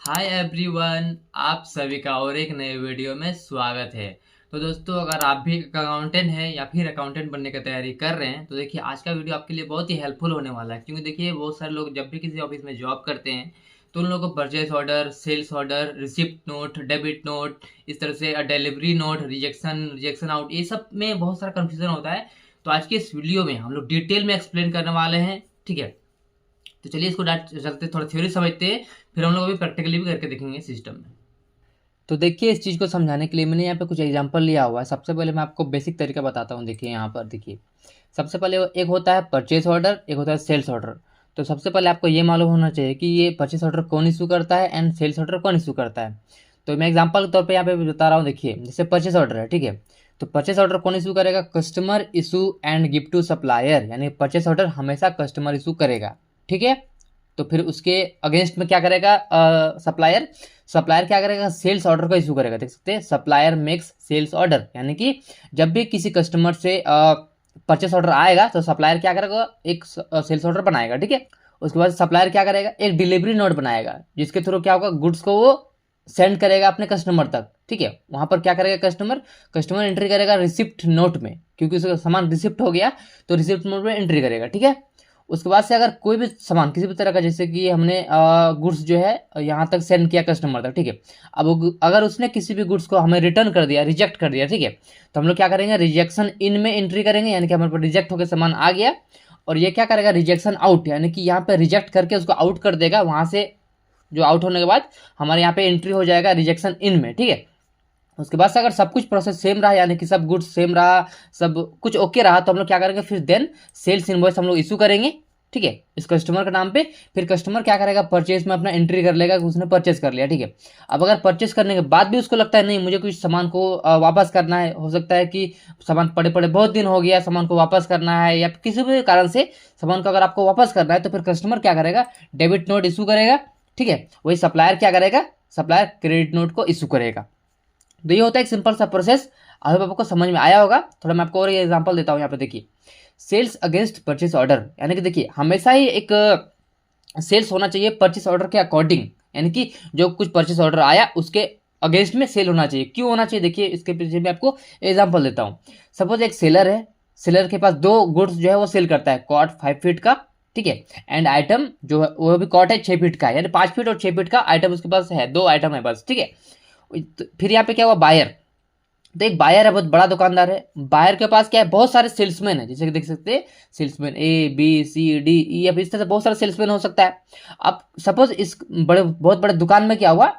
Hi everyone, आप सभी का और एक नए वीडियो में स्वागत है। तो दोस्तों, अगर आप भी अकाउंटेंट हैं या फिर अकाउंटेंट बनने की तैयारी कर रहे हैं तो देखिए आज का वीडियो आपके लिए बहुत ही हेल्पफुल होने वाला है। क्योंकि देखिए बहुत सारे लोग जब भी किसी ऑफिस में जॉब करते हैं तो उन लोगों को purchase order, sales order, receipt note, debit note, इस तरह से delivery note, rejection rejection out, ये सब में बहुत सारा कंफ्यूजन होता है। तो आज के इस वीडियो में हम लोग डिटेल में एक्सप्लेन करने वाले हैं, ठीक है। तो चलिए इसको चलते थोड़ा थ्योरी समझते हैं, फिर हम लोग अभी प्रैक्टिकली भी करके देखेंगे सिस्टम में। तो देखिए इस चीज़ को समझाने के लिए मैंने यहाँ पे कुछ एग्जांपल लिया हुआ है। सबसे पहले मैं आपको बेसिक तरीका बताता हूँ। देखिए यहाँ पर देखिए, सबसे पहले एक होता है परचेस ऑर्डर, एक होता है सेल्स ऑर्डर। तो सबसे पहले आपको ये मालूम होना चाहिए कि ये परचेस ऑर्डर कौन इशू करता है एंड सेल्स ऑर्डर कौन इशू करता है। तो मैं एग्जाम्पल के तौर पर यहाँ पे बता रहा हूँ। देखिए जैसे परचेस ऑर्डर है, ठीक है। तो परचेस ऑर्डर कौन इशू करेगा? Customer issue and give to supplier, यानी परचेस ऑर्डर हमेशा कस्टमर इशू करेगा, ठीक है। तो फिर उसके अगेंस्ट में क्या करेगा सप्लायर? सप्लायर क्या करेगा? सेल्स ऑर्डर का इशू करेगा। देख सकते हैं, सप्लायर मेक्स सेल्स ऑर्डर, यानी कि जब भी किसी कस्टमर से परचेस ऑर्डर आएगा तो सप्लायर क्या करेगा? एक सेल्स ऑर्डर बनाएगा, ठीक है। उसके बाद सप्लायर क्या करेगा? एक डिलीवरी नोट बनाएगा, जिसके थ्रू क्या होगा? गुड्स को वो सेंड करेगा अपने कस्टमर तक, ठीक है। वहां पर क्या करेगा? कस्टमर कस्टमर एंट्री करेगा रिसिप्ट नोट में, क्योंकि उसका सामान रिसिप्ट हो गया तो रिसिप्ट नोट में एंट्री करेगा, ठीक है। उसके बाद से अगर कोई भी सामान किसी भी तरह का, जैसे कि हमने गुड्स जो है यहाँ तक सेंड किया कस्टमर तक, ठीक है। अब अगर उसने किसी भी गुड्स को हमें रिटर्न कर दिया, रिजेक्ट कर दिया, ठीक है, तो हम लोग क्या करेंगे? रिजेक्शन इन में एंट्री करेंगे, यानी कि हमारे पास रिजेक्ट होकर सामान आ गया। और ये क्या करेगा? रिजेक्शन आउट, यानी कि यहाँ पे रिजेक्ट करके उसको आउट कर देगा। वहां से जो आउट होने के बाद हमारे यहाँ पे एंट्री हो जाएगा रिजेक्शन इन में, ठीक है। उसके बाद से अगर सब कुछ प्रोसेस सेम रहा, यानी कि सब गुड्स सेम रहा, सब कुछ ओके रहा, तो हम लोग क्या करेंगे? फिर देन सेल्स इनवॉइस हम लोग इशू करेंगे, ठीक है, इस कस्टमर के नाम पे। फिर कस्टमर क्या करेगा? परचेज में अपना एंट्री कर लेगा कि उसने परचेज कर लिया, ठीक है। अब अगर परचेज करने के बाद भी उसको लगता है नहीं मुझे कुछ सामान को वापस करना है, हो सकता है कि सामान पड़े पड़े बहुत दिन हो गया, सामान को वापस करना है, या किसी भी कारण से सामान को अगर आपको वापस करना है, तो फिर कस्टमर क्या करेगा? डेबिट नोट इशू करेगा, ठीक है। वही सप्लायर क्या करेगा? सप्लायर क्रेडिट नोट को इशू करेगा। तो ये होता है एक सिंपल सा प्रोसेस। अभी आपको समझ में आया होगा। थोड़ा मैं आपको और ये एग्जांपल देता हूँ। यहाँ पे देखिए, सेल्स अगेंस्ट परचेस ऑर्डर, यानी कि देखिए हमेशा ही एक सेल्स होना चाहिए परचेस ऑर्डर के अकॉर्डिंग, यानी कि जो कुछ परचेस ऑर्डर आया उसके अगेंस्ट में सेल होना चाहिए। क्यों होना चाहिए? देखिए इसके पीछे मैं आपको एग्जाम्पल देता हूँ। सपोज एक सेलर है, सेलर के पास दो गुड्स जो है वो सेल करता है, कॉट 5 फीट का, ठीक है, एंड आइटम जो है वो भी कॉट है 6 फीट का, यानी 5 फीट और 6 फीट का आइटम उसके पास है, दो आइटम है बस, ठीक है। तो फिर यहाँ पे क्या हुआ? बायर, तो एक बायर है, बहुत बड़ा दुकानदार है। बायर के पास क्या है? बहुत सारे सेल्समैन है, जैसे कि देख सकते हैं salesman A B C D E F, इस तरह से बहुत सारे सेल्समैन हो सकता है। अब सपोज इस बहुत बड़े दुकान में क्या हुआ?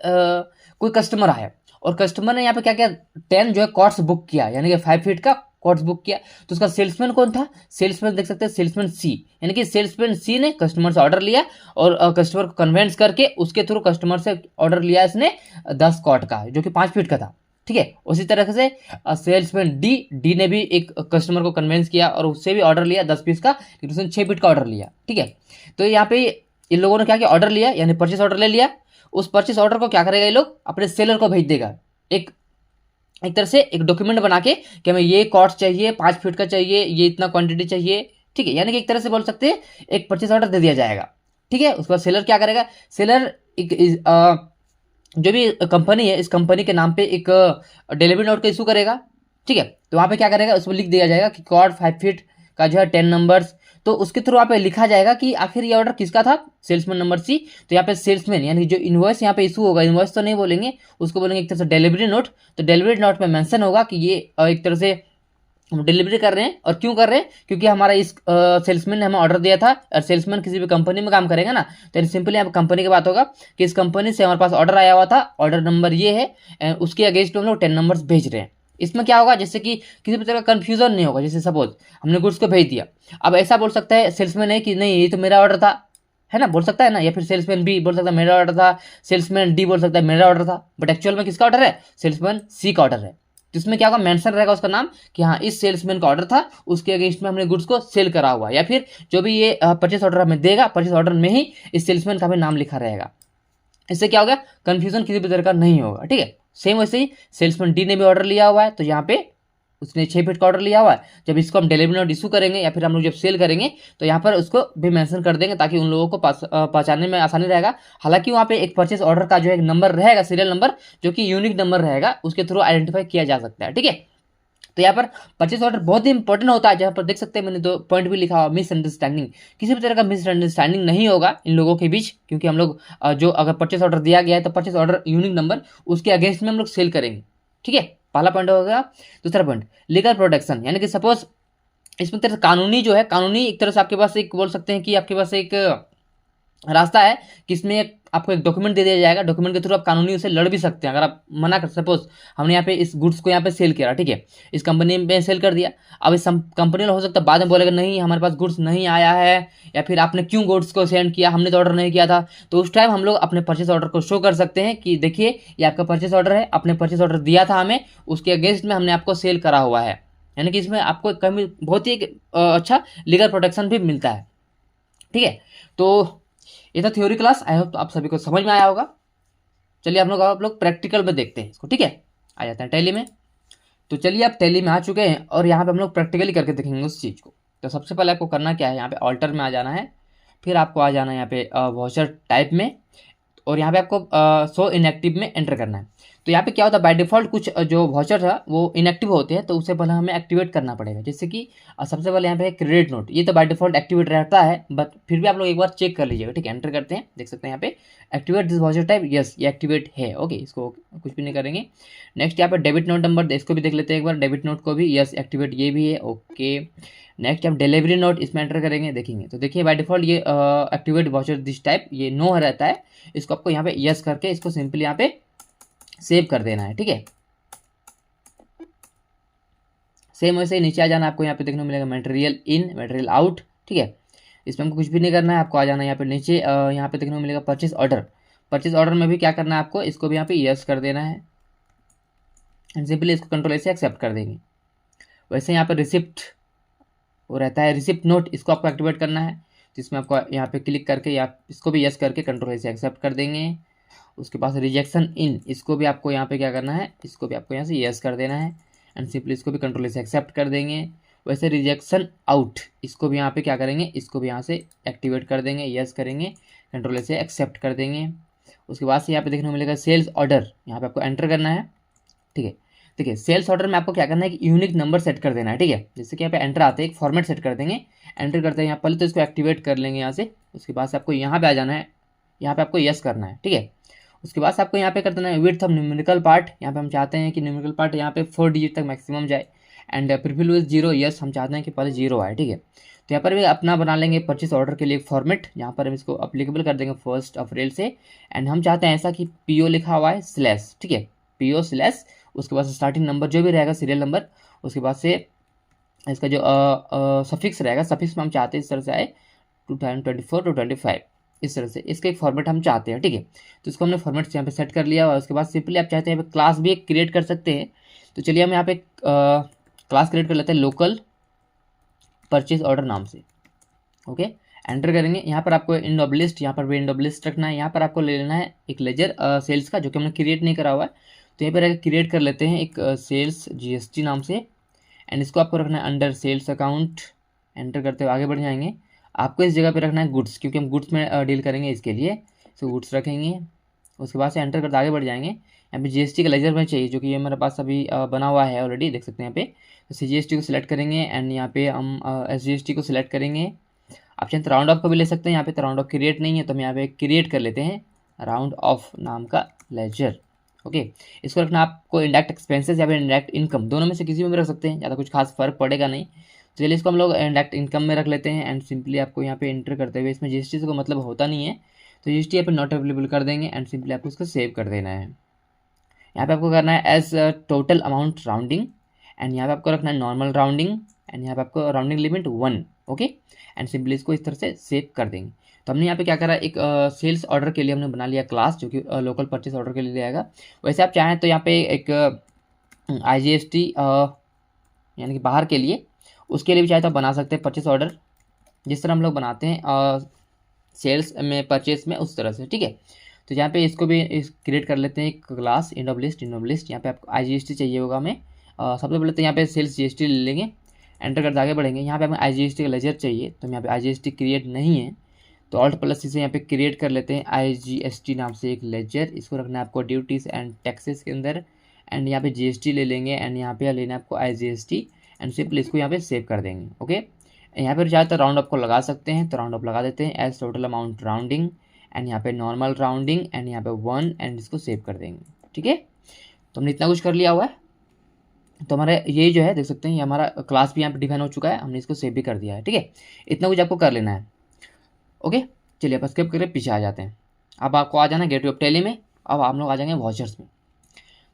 कोई कस्टमर आया और कस्टमर ने यहाँ पे क्या किया? 10 जो है कॉट्स बुक किया, यानी कि 5 फीट का कॉट्स बुक किया। तो उसका सेल्समैन कौन था? सेल्समैन देख सकते हैं सेल्समैन सी, यानी कि सेल्समैन सी ने कस्टमर से ऑर्डर लिया और कस्टमर को कन्वेंस करके उसके थ्रू कस्टमर से ऑर्डर लिया इसने 10 कॉट का, जो कि 5 फीट का था, ठीक है। उसी तरह से सेल्समैन डी ने भी एक कस्टमर को कन्वेंस किया और उससे भी ऑर्डर लिया 10 पीस का, लेकिन उसने 6 फीट का ऑर्डर लिया, ठीक है। तो यहाँ पे इन लोगों ने क्या किया? ऑर्डर लिया, यानी परचेस ऑर्डर ले लिया। उस परचेस ऑर्डर को क्या करेगा? ये लोग अपने सेलर को भेज देगा, एक एक तरह से एक डॉक्यूमेंट बना के कि हमें ये कॉस्ट चाहिए, 5 फीट का चाहिए, ये इतना क्वांटिटी चाहिए, ठीक है। यानी कि एक तरह से बोल सकते हैं एक परचेस ऑर्डर दे दिया जाएगा, ठीक है। उसके बाद सेलर क्या करेगा? सेलर जो भी कंपनी है, इस कंपनी के नाम पे एक डिलीवरी नोट का इशू करेगा, ठीक है। तो वहाँ पे क्या करेगा? उसमें लिख दिया जाएगा कि कॉड 5 फीट का जो है 10 नंबर्स। तो उसके थ्रू वहाँ पे लिखा जाएगा कि आखिर ये ऑर्डर किसका था? Salesman number C. तो यहाँ पे सेल्समैन, यानी जो इनवॉइस यहाँ पे इशू होगा, इनवॉइस तो नहीं बोलेंगे, उसको बोलेंगे एक तरह से डिलीवरी नोट। तो डिलीवरी नोट में मेंशन होगा कि ये एक तरह से हम डिलीवरी कर रहे हैं। और क्यों कर रहे हैं? क्योंकि हमारा इस सेल्समैन ने हमें ऑर्डर दिया था। और सेल्समैन किसी भी कंपनी में काम करेगा ना, तो सिंपली यहाँ कंपनी की बात होगा कि इस कंपनी से हमारे पास ऑर्डर आया हुआ था, ऑर्डर नंबर ये है, उसके अगेंस्ट हम लोग 10 नंबर्स भेज रहे हैं। इसमें क्या होगा? जैसे कि किसी भी तरह का कन्फ्यूजन नहीं होगा। जैसे सपोज हमने गुड्स को भेज दिया, अब ऐसा बोल सकता है सेल्समैन है कि नहीं ये तो मेरा ऑर्डर था, है ना, बोल सकता है ना। या फिर सेल्समैन बी बोल सकता है मेरा ऑर्डर था, सेल्समैन डी बोल सकता है मेरा ऑर्डर था, बट एक्चुअल में किसका ऑर्डर है? सेल्समैन सी का ऑर्डर है। तो इसमें क्या होगा? मेंशन रहेगा उसका नाम कि हाँ इस सेल्समैन का ऑर्डर था, उसके अगेंस्ट में हमने गुड्स को सेल करा हुआ। या फिर जो भी ये परचेस ऑर्डर हमें देगा, परचेस ऑर्डर में ही इस सेल्समैन का भी नाम लिखा रहेगा। इससे क्या होगा? कंफ्यूजन किसी भी तरह का नहीं होगा, ठीक है। सेम वैसे ही सेल्समैन डी ने भी ऑर्डर लिया हुआ है, तो यहाँ पे उसने 6 फीट का ऑर्डर लिया हुआ है, जब इसको हम डिलीवरी नोट इशू करेंगे या फिर हम लोग जब सेल करेंगे तो यहाँ पर उसको भी मेंशन कर देंगे ताकि उन लोगों को पहचानने में आसानी रहेगा। हालांकि वहाँ पे एक परचेस ऑर्डर का जो एक नंबर रहेगा, सीरियल नंबर, जो कि यूनिक नंबर रहेगा, उसके थ्रू आइडेंटिफाई किया जा सकता है। ठीक है, तो यहाँ पर परचेस ऑर्डर बहुत ही इंपॉर्टेंट होता है। जहाँ पर देख सकते हैं मैंने 2 पॉइंट भी लिखा हुआ, मिसअंडरस्टैंडिंग, किसी भी तरह का मिसअंडरस्टैंडिंग नहीं होगा इन लोगों के बीच, क्योंकि हम लोग जो अगर परचेस ऑर्डर दिया गया है तो परचेस ऑर्डर यूनिक नंबर, उसके अगेंस्ट में हम लोग सेल करेंगे। ठीक है, पहला पॉइंट हो गया। दूसरा पॉइंट लीगल प्रोटेक्शन, यानी कि सपोज इसमें तरह कानूनी जो है, कानूनी एक तरह से आपके पास एक बोल सकते हैं कि आपके पास एक रास्ता है कि इसमें आपको एक डॉक्यूमेंट दे दिया जाएगा, डॉक्यूमेंट के थ्रू आप कानूनी उसे लड़ भी सकते हैं। अगर आप मना कर, सपोज हमने यहाँ पे इस गुड्स को यहाँ पे सेल किया, ठीक है, इस कंपनी में सेल कर दिया, अब इस कंपनी में हो सकता है बाद में बोलेगा नहीं हमारे पास गुड्स नहीं आया है, या फिर आपने क्यों गुड्स को सेंड किया, हमने तो ऑर्डर नहीं किया था। तो उस टाइम हम लोग अपने परचेस ऑर्डर को शो कर सकते हैं कि देखिए ये आपका परचेस ऑर्डर है, आपने परचेस ऑर्डर दिया था हमें, उसके अगेंस्ट में हमने आपको सेल करा हुआ है। यानी कि इसमें आपको कभी बहुत ही अच्छा लीगल प्रोटेक्शन भी मिलता है। ठीक है, तो ये था थ्योरी क्लास, आई होप तो आप सभी को समझ में आया होगा। चलिए आप लोग प्रैक्टिकल में देखते हैं इसको। ठीक है, आ जाते हैं टैली में। तो चलिए आप टैली में आ चुके हैं और यहाँ पे हम लोग प्रैक्टिकली करके देखेंगे उस चीज़ को। तो सबसे पहले आपको करना क्या है, यहाँ पे ऑल्टर में आ जाना है, फिर आपको आ जाना है यहाँ पे वॉचर टाइप में, और यहाँ पे आपको शो इनएक्टिव में एंटर करना है। तो यहाँ पे क्या होता है, बाय डिफॉल्ट कुछ जो वॉचर था वो इनएक्टिव होते हैं, तो उससे पहले हमें एक्टिवेट करना पड़ेगा। जैसे कि सबसे पहले यहाँ पे क्रेडिट नोट, ये तो बाय डिफॉल्ट एक्टिवेट रहता है, बट फिर भी आप लोग एक बार चेक कर लीजिएगा। ठीक है, एंटर करते हैं, देख सकते हैं यहाँ पे activate this watcher type, yes ये एक्टिवेट है। ओके, इसको कुछ भी नहीं करेंगे। नेक्स्ट यहाँ पे डेबिट नोट नंबर, इसको भी देख लेते हैं एक बार, डेबिट नोट को भी यस एक्टिवेट, ये भी है। ओके, नेक्स्ट हम डिलीवरी नोट इसमें एंटर करेंगे, देखेंगे तो देखिए बाय डिफॉल्ट ये एक्टिवेट वॉचर दिस टाइप ये नो रहता है। इसको आपको यहाँ पे यस करके इसको सिंपली यहाँ पे सेव कर देना है। ठीक है, सेम वैसे ही नीचे आ जाना, आपको यहाँ पे देखने को मिलेगा मटेरियल इन मटेरियल आउट। ठीक है, इसमें हमको कुछ भी नहीं करना है, आपको आ जाना है यहाँ पे नीचे, यहाँ पे देखने को मिलेगा परचेस ऑर्डर। परचेस ऑर्डर में भी क्या करना है आपको, इसको भी यहाँ पे यस कर देना है एंड सिंपली इसको कंट्रोल ऐसे एक्सेप्ट कर देंगे। वैसे यहाँ पे रिसिप्ट वो रहता है, रिसिप्ट नोट, इसको आपको एक्टिवेट करना है, जिसमें आपको यहाँ पे क्लिक करके या इसको भी यस करके कंट्रोल ऐसे एक्सेप्ट कर देंगे। उसके पास रिजेक्शन इन, इसको भी आपको यहाँ पे क्या करना है, इसको भी आपको यहाँ से यस कर देना है एंड सिंपली इसको भी कंट्रोल से एक्सेप्ट कर देंगे। वैसे रिजेक्शन आउट, इसको भी यहाँ पे क्या करेंगे, इसको भी यहाँ से एक्टिवेट कर देंगे, यस करेंगे, कंट्रोल से एक्सेप्ट कर देंगे। उसके बाद से यहाँ पे देखने को मिलेगा सेल्स ऑर्डर, यहाँ पे आपको एंटर करना है। ठीक है, देखिए सेल्स ऑर्डर में आपको क्या करना है कि यूनिक नंबर सेट कर देना है। ठीक है, जैसे कि यहाँ पे एंटर आते हैं एक फॉर्मेट सेट कर देंगे, एंटर करते हैं यहाँ पहले तो इसको एक्टिवेट कर लेंगे यहाँ से। उसके बाद से आपको यहाँ पे आ जाना है, यहाँ पे आपको यस करना है। ठीक है, उसके बाद आपको यहाँ पे कर देना है विड्थ ऑफ न्यूमेरिकल पार्ट, यहाँ पे हम चाहते हैं कि न्यूमेरिकल पार्ट यहाँ पे 4 डिजिट तक मैक्सिमम जाए एंड प्रीफिल विद 0, यस हम चाहते हैं कि पहले 0 आए। ठीक है, तो यहाँ पर भी अपना बना लेंगे परचेस ऑर्डर के लिए एक फॉर्मेट, यहाँ पर हम इसको अप्लीकेबल कर देंगे 1 अप्रैल से एंड हम चाहते हैं ऐसा कि पीओ लिखा हुआ है स्लैश। ठीक है, पीओ स्लैश, उसके बाद स्टार्टिंग नंबर जो भी रहेगा सीरियल नंबर, उसके बाद से इसका जो सफिक्स रहेगा, सफिक्स में हम चाहते हैं इस तरह से आए 2024 to 25, इस तरह से इसका एक फॉर्मेट हम चाहते हैं। ठीक है, तो इसको हमने फॉर्मेट यहाँ पे सेट कर लिया और उसके बाद सिंपली आप चाहते हैं यहाँ पे क्लास भी एक क्रिएट कर सकते हैं। तो चलिए हम यहाँ पे क्लास क्रिएट कर लेते हैं लोकल परचेज ऑर्डर नाम से। ओके, एंटर करेंगे, यहाँ पर आपको इंड लिस्ट, यहाँ पर भी इंड लिस्ट रखना है। यहाँ पर आपको ले लेना है एक लेजर सेल्स का, जो कि हमने क्रिएट नहीं करा हुआ है, तो यहाँ पर क्रिएट कर लेते हैं एक सेल्स जीएसटी नाम से एंड इसको आपको रखना है अंडर सेल्स अकाउंट। एंटर करते हुए आगे बढ़ जाएंगे, आपको इस जगह पे रखना है गुड्स, क्योंकि हम गुड्स में डील करेंगे इसके लिए, सो गुड्स रखेंगे। उसके बाद से एंटर करते आगे बढ़ जाएंगे, यहाँ पे जीएसटी का लेजर में चाहिए, जो कि ये मेरे पास अभी बना हुआ है ऑलरेडी, देख सकते हैं यहाँ पे। तो सीजीएसटी को सिलेक्ट करेंगे एंड यहाँ पे हम एसजीएसटी को सिलेक्ट करेंगे। आप चाहें तो राउंड ऑफ को भी ले सकते हैं, यहाँ पे तो राउंड ऑफ क्रिएट नहीं है, तो हम यहाँ पे क्रिएट कर लेते हैं राउंड ऑफ नाम का लेजर। ओके, इसको रखना आपको इंडायरेक्ट एक्सपेंसेस या फिर इंडायरेक्ट इनकम, दोनों में से किसी में भी रख सकते हैं, ज़्यादा कुछ खास फर्क पड़ेगा नहीं। तो चलिए इसको हम लोग इंडायरेक्ट इनकम में रख लेते हैं एंड सिंपली आपको यहाँ पे एंटर करते हुए, इसमें जीएसटी से कोई मतलब होता नहीं है, तो जीएसटी यहाँ पे नॉट अवेलेबल कर देंगे एंड सिंपली आपको इसको सेव कर देना है। यहाँ पे आपको करना है as total amount rounding and यहाँ पे आपको रखना है नॉर्मल राउंडिंग एंड यहाँ पे आपको rounding limit 1। Okay, and simply इसको इस तरह से सेव कर देंगे। तो हमने यहाँ पे क्या करा, एक सेल्स ऑर्डर के लिए हमने बना लिया क्लास, जो कि लोकल परचेस ऑर्डर के लिए आएगा। वैसे आप चाहें तो यहाँ पे एक IGST यानी कि बाहर के लिए, उसके लिए भी चाहे तो बना सकते हैं परचेस ऑर्डर, जिस तरह हम लोग बनाते हैं सेल्स में परचेस में उस तरह से। ठीक है, तो यहाँ पे इसको भी क्रिएट कर लेते हैं एक क्लास इंड ऑफ लिस्ट। यहाँ पे आपको IGST चाहिए होगा हमें, सबसे पहले तो यहाँ पे सेल्स जीएसटी ले लेंगे, एंटर करते आगे बढ़ेंगे। यहाँ पे हमें आईजीएसटी का लेजर चाहिए, तो यहाँ पे आईजीएसटी क्रिएट नहीं है तो ऑल्ट प्लस सी से यहाँ पे क्रिएट कर लेते हैं आईजीएसटी नाम से एक लेजर। इसको रखना है आपको ड्यूटीज एंड टैक्सेस के अंदर, एंड यहाँ पे जीएसटी ले लेंगे, एंड यहाँ पे लेना है आपको आईजीएसटी, एंड सिंपली इसको यहाँ पे सेव कर देंगे। ओके, यहाँ पर चाहे तो राउंड अप को लगा सकते हैं, तो राउंड अप लगा देते हैं as total amount rounding, and यहाँ पे नॉर्मल राउंडिंग, एंड यहाँ पे 1, एंड इसको सेव कर देंगे। ठीक है, तो हमने इतना कुछ कर लिया हुआ है। तो हमारे ये जो है देख सकते हैं, ये हमारा क्लास भी यहाँ पे डिफाइन हो चुका है, हमने इसको सेव भी कर दिया है। ठीक है, इतना कुछ आपको कर लेना है। ओके, चलिए आप स्किप करके पीछे आ जाते हैं। अब आपको आ जाना है गेटवे ऑफ टैली में। अब हम लोग आ जाएंगे वॉचर्स में।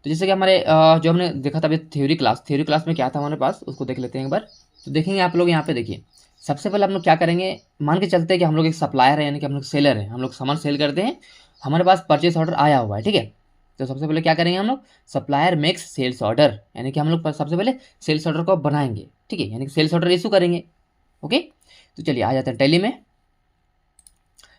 तो जैसे कि हमारे जो हमने देखा था अभी थ्योरी क्लास में क्या था हमारे पास, उसको देख लेते हैं एक बार। तो देखेंगे आप लोग यहाँ पे देखिए, सबसे पहले हम लोग क्या करेंगे, मान के चलते हैं कि हम लोग एक सप्लायर है, यानी कि हम लोग सेलर हैं, हम लोग सामान सेल करते हैं, हमारे पास परचेस ऑर्डर आया हुआ है। ठीक है, तो सबसे पहले क्या करेंगे हम लोग, सप्लायर मेक्स सेल्स ऑर्डर, यानी कि हम लोग सबसे पहले सेल्स ऑर्डर को बनाएंगे। ठीक है, यानी कि सेल्स ऑर्डर इशू करेंगे। ओके, तो चलिए आ जाते हैं टैली में।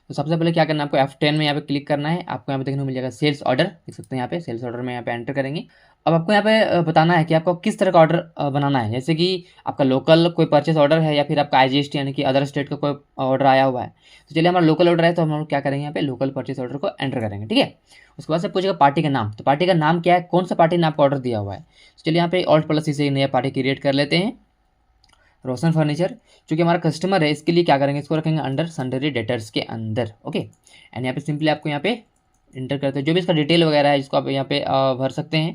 तो सबसे पहले क्या करना है, आपको F10 में यहाँ पे क्लिक करना है। आपको यहाँ पे देखने को मिल जाएगा सेल्स ऑर्डर, देख सकते हैं यहाँ पे सेल्स ऑर्डर में यहाँ पे एंटर करेंगे। अब आपको यहाँ पे बताना है कि आपको किस तरह का ऑर्डर बनाना है, जैसे कि आपका लोकल कोई परचेस ऑर्डर है या फिर आपका आईजीएसटी यानी कि अदर स्टेट का कोई ऑर्डर आया हुआ है। तो चलिए हमारा लोकल ऑर्डर है, तो हम लोग क्या करेंगे, यहाँ पे लोकल परचेस ऑर्डर को एंटर करेंगे। ठीक है, उसके बाद से पूछेगा पार्टी का नाम, तो पार्टी का नाम क्या है, कौन सा पार्टी ने आपको ऑर्डर दिया हुआ है। तो चलिए यहाँ पे ऑल्ट प्लस से नया पार्टी क्रिएट कर लेते हैं, रोशन फर्नीचर। क्योंकि हमारा कस्टमर है, इसके लिए क्या करेंगे, इसको रखेंगे अंडर सन्डरी डेटर्स के अंदर। ओके, एंड यहाँ पे सिंपली आपको यहाँ पे इंटर करते हैं जो भी इसका डिटेल वगैरह है, जिसको आप यहाँ पे भर सकते हैं।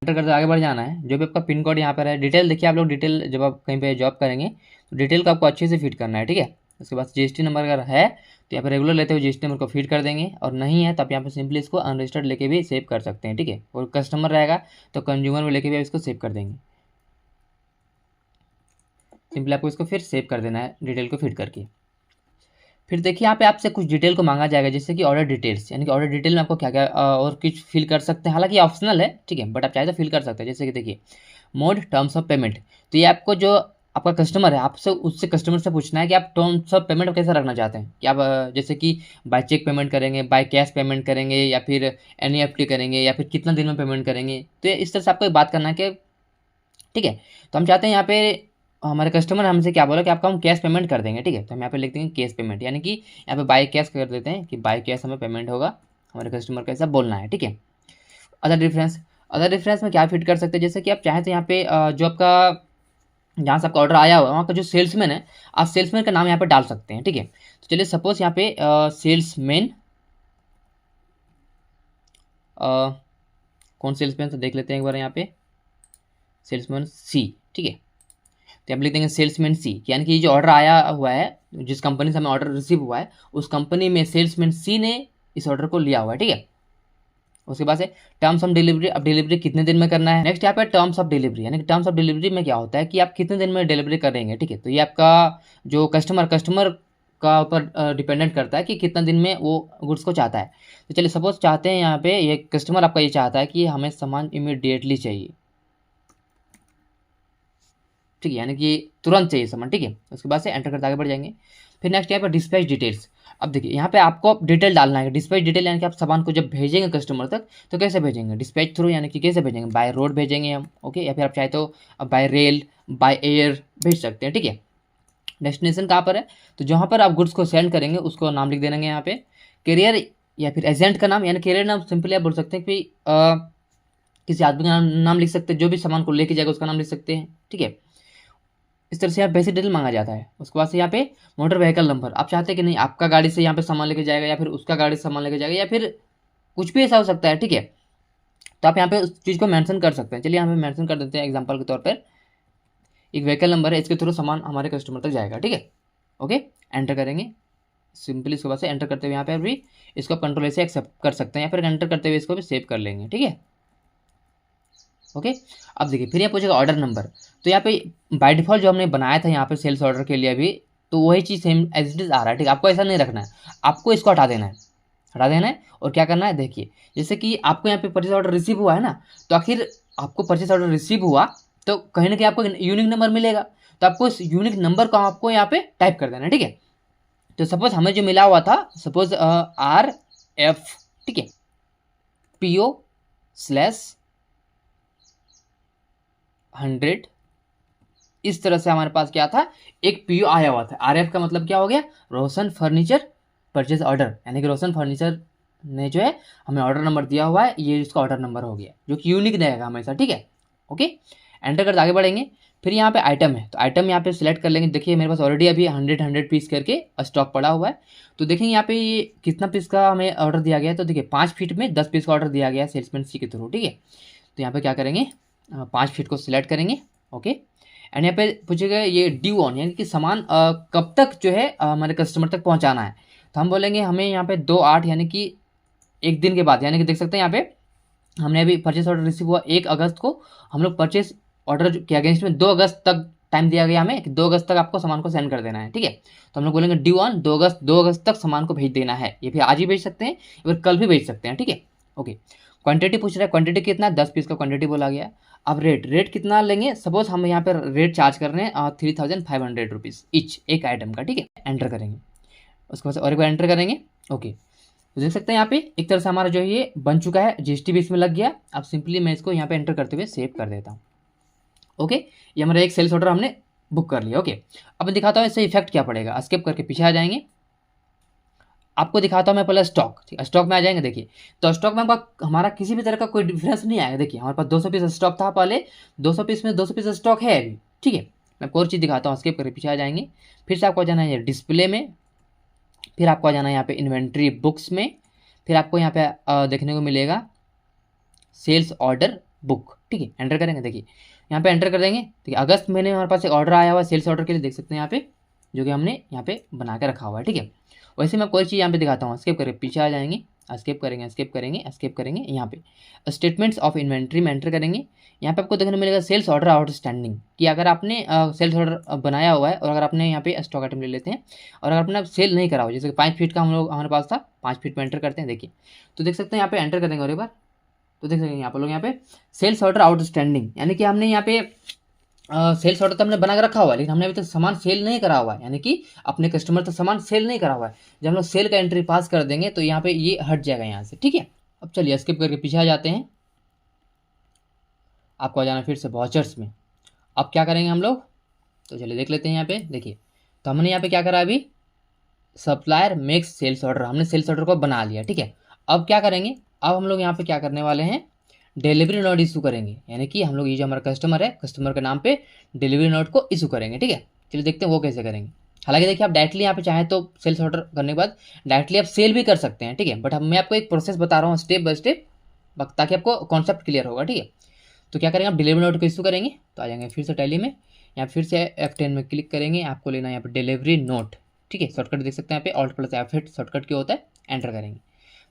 एंटर करते आगे बढ़ जाना है। जो भी आपका पिन कोड यहाँ पर है, डिटेल देखिए आप लोग, डिटेल जब आप कहीं पे जॉब करेंगे तो डिटेल को आपको अच्छे से फिट करना है। ठीक है, उसके बाद जीएसटी नंबर अगर है तो यहाँ पे रेगुलर लेते हुए जीएसटी नंबर को फिट कर देंगे, और नहीं है तो आप यहाँ पे सिंपली इसको अनरजिस्टर्ड लेके भी सेव कर सकते हैं। ठीक है, और कस्टमर रहेगा तो कंज्यूमर में लेके भी इसको सेव कर देंगे। सिंपली आपको इसको फिर सेव कर देना है डिटेल को फिट करके। फिर देखिए यहाँ पे आपसे कुछ डिटेल को मांगा जाएगा, जैसे कि ऑर्डर डिटेल्स, यानी कि ऑर्डर डिटेल में आपको क्या क्या और कुछ फिल कर सकते हैं, हालांकि ऑप्शनल है। ठीक है, बट आप चाहे तो फिल कर सकते हैं। जैसे कि देखिए मोड टर्म्स ऑफ पेमेंट, तो ये आपको जो आपका कस्टमर है, आपसे उससे कस्टमर से पूछना है कि आप टर्म्स ऑफ पेमेंट कैसा रखना चाहते हैं, कि आप जैसे कि बाय चेक पेमेंट करेंगे, बाय कैश पेमेंट करेंगे, या फिर एनईएफटी करेंगे, या फिर कितना दिन में पेमेंट करेंगे। तो इस तरह से आपको बात करना है कि ठीक है, तो हम चाहते हैं यहाँ पे हमारे कस्टमर हमसे क्या बोला कि आपको हम कैश पेमेंट कर देंगे। ठीक है, तो हम यहाँ पे लिख देंगे कैश पेमेंट, यानी कि यहाँ पे बाय कैश कर देते हैं कि बाय कैश हमें पेमेंट होगा, हमारे कस्टमर को ऐसा बोलना है। ठीक है, अदर डिफरेंस में क्या फिट कर सकते हैं, जैसे कि आप चाहें तो यहाँ पे जो आपका जहाँ से आपका ऑर्डर आया हुआ है वहाँ का जो सेल्समैन है, आप सेल्समैन का नाम यहाँ पे डाल सकते हैं। ठीक है, तो चलिए सपोज यहाँ पे सेल्समैन कौन सेल्समैन, तो देख लेते हैं एक बार, यहाँ पे सेल्समैन सी। ठीक है, तो आप लिख देंगे सेल्समैन सी, यानी कि जो ऑर्डर आया हुआ है, जिस कंपनी से हमें ऑर्डर रिसीव हुआ है, उस कंपनी में सेल्समैन सी ने इस ऑर्डर को लिया हुआ है। ठीक है, उसके बाद से टर्म्स ऑफ डिलीवरी, अब डिलीवरी कितने दिन में करना है। नेक्स्ट यहाँ पे टर्म्स ऑफ डिलीवरी, यानी कि टर्म्स ऑफ डिलीवरी में क्या होता है कि आप कितने दिन में डिलीवरी करेंगे। ठीक है, तो ये आपका जो कस्टमर का ऊपर डिपेंडेंट करता है कि कितना दिन में वो गुड्स को चाहता है। तो चलिए सपोज चाहते हैं यहाँ पे ये कस्टमर आपका ये चाहता है कि हमें सामान इमीडिएटली चाहिए। ठीक है, यानी कि तुरंत चाहिए सामान। ठीक है, उसके बाद से एंटर करते आगे बढ़ जाएंगे। फिर नेक्स्ट यहाँ पर डिस्पैच डिटेल्स। अब देखिए यहाँ पे आपको डिटेल डालना है, डिस्पैच डिटेल यानी कि आप सामान को जब भेजेंगे कस्टमर तक तो कैसे भेजेंगे, डिस्पैच थ्रू, यानी कि कैसे भेजेंगे, बाय रोड भेजेंगे हम। ओके, या फिर आप चाहे तो बाय रेल, बाय एयर भेज सकते हैं। ठीक है, डेस्टिनेशन कहाँ पर है, तो जहाँ पर आप गुड्स को सेंड करेंगे उसको नाम लिख देंगे यहाँ पे, कैरियर या फिर एजेंट का नाम, यानी कैरियर नाम सिंपली आप बोल सकते हैं कि किसी आदमी का नाम लिख सकते हैं, जो भी सामान को लेके जाएगा उसका नाम लिख सकते हैं। ठीक है, इस तरह से यहाँ बेसिक डिटेल मांगा जाता है। उसके बाद से यहाँ पे मोटर व्हीकल नंबर, आप चाहते हैं कि नहीं आपका गाड़ी से यहाँ पे सामान लेके जाएगा, या फिर उसका गाड़ी से सामान लेके जाएगा, या फिर कुछ भी ऐसा हो सकता है। ठीक है, तो आप यहाँ पे उस चीज़ को मेंशन कर सकते हैं। चलिए यहाँ पे मेंशन कर देते हैं एग्जांपल के तौर पर, एक व्हीकल नंबर है, इसके थ्रू सामान हमारे कस्टमर तक जाएगा। ठीक है, ओके, एंटर करेंगे सिंपली। इसके बाद से एंटर करते हुए यहाँ पे भी इसको कंट्रोल से एक्सेप्ट कर सकते हैं, या फिर एंटर करते हुए इसको भी सेव कर लेंगे। ठीक है, ओके, अब देखिए फिर यहाँ पूछेगा ऑर्डर नंबर, तो यहाँ पे बाय डिफॉल्ट जो हमने बनाया था यहाँ पे सेल्स ऑर्डर के लिए अभी, तो वही चीज़ सेम एज इट इज आ रहा है। ठीक है, आपको ऐसा नहीं रखना है, आपको इसको हटा देना है, और क्या करना है, देखिए जैसे कि आपको यहाँ पे परचेज ऑर्डर रिसीव हुआ है ना, तो आखिर आपको परचेज ऑर्डर रिसीव हुआ तो कहीं ना कहीं आपको यूनिक नंबर मिलेगा, तो आपको इस यूनिक नंबर को आपको यहाँ पे टाइप कर देना है। ठीक है, तो सपोज हमें जो मिला हुआ था, सपोज RF, ठीक है, PO/, 100, इस तरह से हमारे पास क्या था, एक पीओ आया हुआ था। आरएफ का मतलब क्या हो गया, रोशन फर्नीचर परचेज ऑर्डर, यानी कि रोशन फर्नीचर ने जो है हमें ऑर्डर नंबर दिया हुआ है, ये इसका ऑर्डर नंबर हो गया, जो कि यूनिक रहेगा हमेशा, ठीक है। ओके, एंटर करके आगे बढ़ेंगे। फिर यहाँ पे आइटम है, तो आइटम यहाँ पे सिलेक्ट कर लेंगे। देखिए मेरे पास ऑलरेडी अभी 100 पीस करके स्टॉक पड़ा हुआ है। तो देखेंगे यहाँ पे ये कितना पीस का हमें ऑर्डर दिया गया है। तो देखिए 5 फीट में 10 पीस का ऑर्डर दिया गया है सेल्समैन सी के थ्रू, ठीक है। तो यहाँ पे क्या करेंगे, 5 फीट को सिलेक्ट करेंगे। ओके, एंड यहाँ पे पूछेगा ये ड्यू ऑन, यानी कि सामान कब तक जो है हमारे कस्टमर तक पहुँचाना है। तो हम बोलेंगे हमें यहाँ पे 2/8 यानी कि एक दिन के बाद, यानी कि देख सकते हैं यहाँ पे हमने अभी परचेस ऑर्डर रिसीव हुआ 1 अगस्त को। हम लोग परचेस ऑर्डर के अगेंस्ट में 2 अगस्त तक टाइम दिया गया हमें कि 2 अगस्त तक आपको सामान को सेंड कर देना है, ठीक है। तो हम लोग बोलेंगे ड्यू ऑन 2 अगस्त तक सामान को भेज देना है। ये फिर आज ही भेज सकते हैं या फिर कल भी भेज सकते हैं, ठीक है। ओके, क्वांटिटी पूछ रहा है, क्वांटिटी कितना, 10 पीस का क्वांटिटी बोला गया। अब रेट कितना लेंगे, सपोज हम यहाँ पर रेट चार्ज कर रहे हैं 3500 रुपीज़ ईच, एक आइटम का, ठीक है। एंटर करेंगे, उसके बाद और एक बार एंटर करेंगे। ओके, तो देख सकते हैं यहाँ पे एक तरह से हमारा जो है ये बन चुका है, जीएसटी भी इसमें लग गया। अब सिंपली मैं इसको यहाँ पे एंटर करते हुए सेव कर देता हूँ। ओके, ये हमारा एक सेल्स ऑर्डर हमने बुक कर लिया। ओके, अब मैं दिखाता हूँ इससे इफेक्ट क्या पड़ेगा। स्किप करके पीछे आ जाएंगे, आपको दिखाता हूँ मैं पहले स्टॉक, ठीक है। स्टॉक में आ जाएंगे, देखिए तो स्टॉक में हमारा किसी भी तरह का कोई डिफरेंस नहीं आएगा। देखिए हमारे पास 200 पीस स्टॉक था पहले, 200 पीस में 200 पीस स्टॉक है अभी, ठीक है। मैं एक और चीज़ दिखाता हूँ, स्किप करके पीछे आ जाएंगे। फिर से आपको आ जाना है डिस्प्ले में, फिर आपको आ जाना है यहाँ पे इन्वेंट्री बुक्स में, फिर आपको यहाँ पे देखने को मिलेगा सेल्स ऑर्डर बुक, ठीक है। एंटर करेंगे, देखिए यहाँ पे एंटर कर देंगे। ठीक है, अगस्त महीने में हमारे पास एक ऑर्डर आया हुआ है सेल्स ऑर्डर के लिए, देख सकते हैं यहाँ पे, जो कि हमने यहाँ पे बना के रखा हुआ है, ठीक है। वैसे मैं कोई चीज़ यहाँ पे दिखाता हूँ, स्किप करके पीछे आ जाएंगे, स्किप करेंगे स्किप करेंगे स्किप करेंगे। यहाँ पे स्टेटमेंट्स ऑफ इन्वेंट्री में एंटर करेंगे। यहाँ पे आपको देखने मिलेगा सेल्स ऑर्डर आउटस्टैंडिंग, कि अगर आपने सेल्स ऑर्डर बनाया हुआ है और अगर आपने यहाँ पे स्टॉक आइटम ले लेते हैं और अगर आपने सेल नहीं करा हुआ, जैसे 5 फीट का हमारे पास था, 5 फीट में एंटर करते हैं। देखिए तो देख सकते हैं यहाँ पे एंटर करेंगे और एक बार, तो देख सकते हैं यहाँ पर लोग यहाँ पे सेल्स ऑर्डर आउटस्टैंडिंग, यानी कि हमने यहाँ पे सेल्स ऑर्डर तो हमने बना के रखा हुआ है, लेकिन हमने अभी तक सामान सेल नहीं करा हुआ है, यानी कि अपने कस्टमर तक सामान सेल नहीं करा हुआ है। जब हम लोग सेल का एंट्री पास कर देंगे तो यहाँ पे ये हट जाएगा यहाँ से, ठीक है। अब चलिए स्किप करके पीछे आ जाते हैं, आपको आ जाना फिर से वाचर्स में। अब क्या करेंगे हम लोग, तो चलिए देख लेते हैं यहाँ पे। देखिए तो हमने यहाँ पे क्या करा, अभी सप्लायर मेक्स सेल्स ऑर्डर, हमने सेल्स ऑर्डर को बना लिया, ठीक है। अब क्या करेंगे, अब हम लोग यहाँ पे क्या करने वाले हैं, डिलीवरी नोट इशू करेंगे, यानी कि हम लोग ये जो हमारा कस्टमर है, कस्टमर के नाम पे डिलीवरी नोट को इशू करेंगे, ठीक है। चलिए देखते हैं वो कैसे करेंगे। हालांकि देखिए आप डायरेक्टली यहाँ पे चाहें तो सेल्स ऑर्डर करने के बाद डायरेक्टली आप सेल भी कर सकते हैं, ठीक है। बट मैं आपको एक प्रोसेस बता रहा हूँ स्टेप बाय स्टेप, ताकि आपको कॉन्सेप्ट क्लियर होगा, ठीक है। तो क्या करेंगे, आप डिलीवरी नोट को इशू करेंगे, तो आ जाएंगे फिर से टैली में, यहाँ फिर से F10 में क्लिक करेंगे, आपको लेना है यहाँ पे डिलीवरी नोट, ठीक है। शॉर्टकट देख सकते हैं यहाँ पे Alt + F8 शॉर्टकट क्या होता है, एंटर करेंगे।